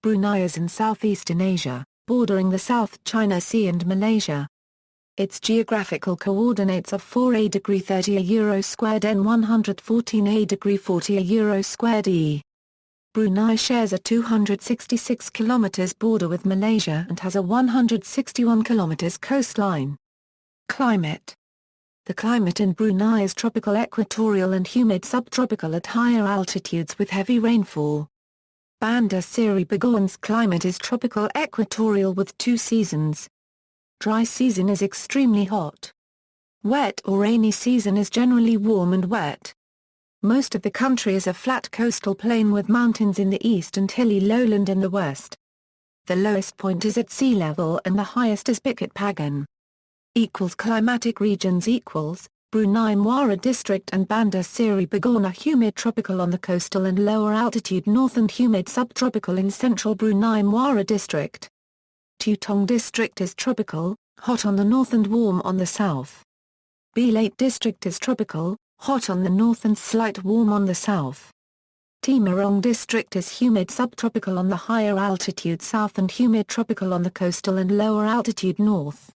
Brunei is in Southeastern Asia, bordering the South China Sea and Malaysia. Its geographical coordinates are 4 degree 30 euro squared N 114 degree 40 euro squared E. Brunei shares a 266 km border with Malaysia and has a 161 km coastline. Climate. The climate in Brunei is tropical equatorial and humid subtropical at higher altitudes with heavy rainfall. Bandar Seri Begawan's climate is tropical equatorial with 2 seasons. Dry season is extremely hot. Wet or rainy season is generally warm and wet. Most of the country is a flat coastal plain with mountains in the east and hilly lowland in the west. The lowest point is at sea level and the highest is Bukit Pagan. Climatic regions Brunei Muara District and Bandar Seri Begawan are humid tropical on the coastal and lower altitude north and humid subtropical in central Brunei Muara District. Tutong District is tropical, hot on the north and warm on the south. Belait District is tropical, hot on the north and slight warm on the south. Timurong District is humid subtropical on the higher altitude south and humid tropical on the coastal and lower altitude north.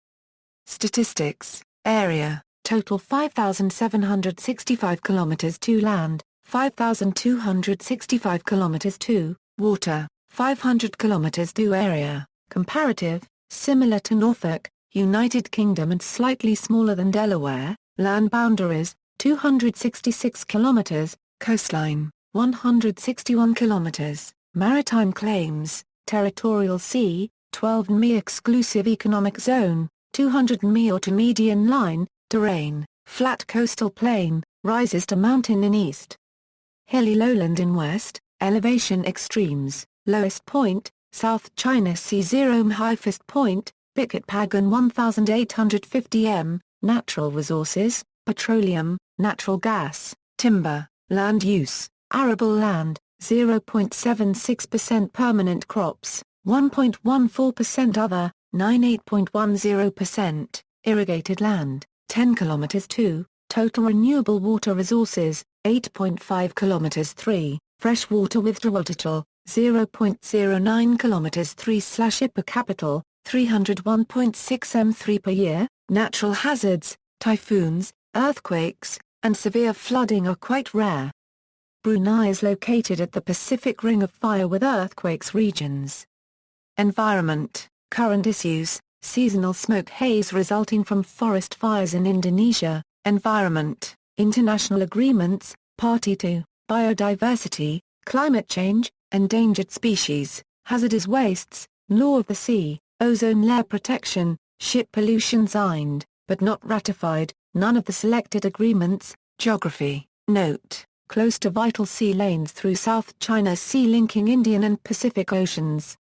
Statistics, area. Total 5,765 km to land, 5,265 km to water, 500 km to area. Comparative, similar to Norfolk, United Kingdom and slightly smaller than Delaware. Land boundaries, 266 km, coastline, 161 km, maritime claims, territorial sea, 12 mi exclusive economic zone, 200 mi or to median line. Terrain, flat coastal plain, rises to mountain in east. Hilly lowland in west, elevation extremes, lowest point, South China Sea 0 highest point, Bukit Pagan 1850 m, natural resources, petroleum, natural gas, timber, land use, arable land, 0.76% permanent crops, 1.14% other, 98.10%, irrigated land. 10 km 2, total renewable water resources, 8.5 km 3, freshwater withdrawal total, 0.09 km 3 per capital, 301.6 m3 per year, natural hazards, typhoons, earthquakes, and severe flooding are quite rare. Brunei is located at the Pacific Ring of Fire with earthquakes regions. Environment, current issues. Seasonal smoke haze resulting from forest fires in Indonesia, environment, international agreements, party to, biodiversity, climate change, endangered species, hazardous wastes, law of the sea, ozone layer protection, ship pollution signed, but not ratified, none of the selected agreements, geography, note, close to vital sea lanes through South China Sea linking Indian and Pacific Oceans.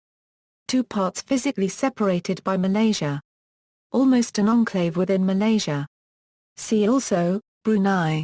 2 parts physically separated by Malaysia. Almost an enclave within Malaysia. See also, Brunei.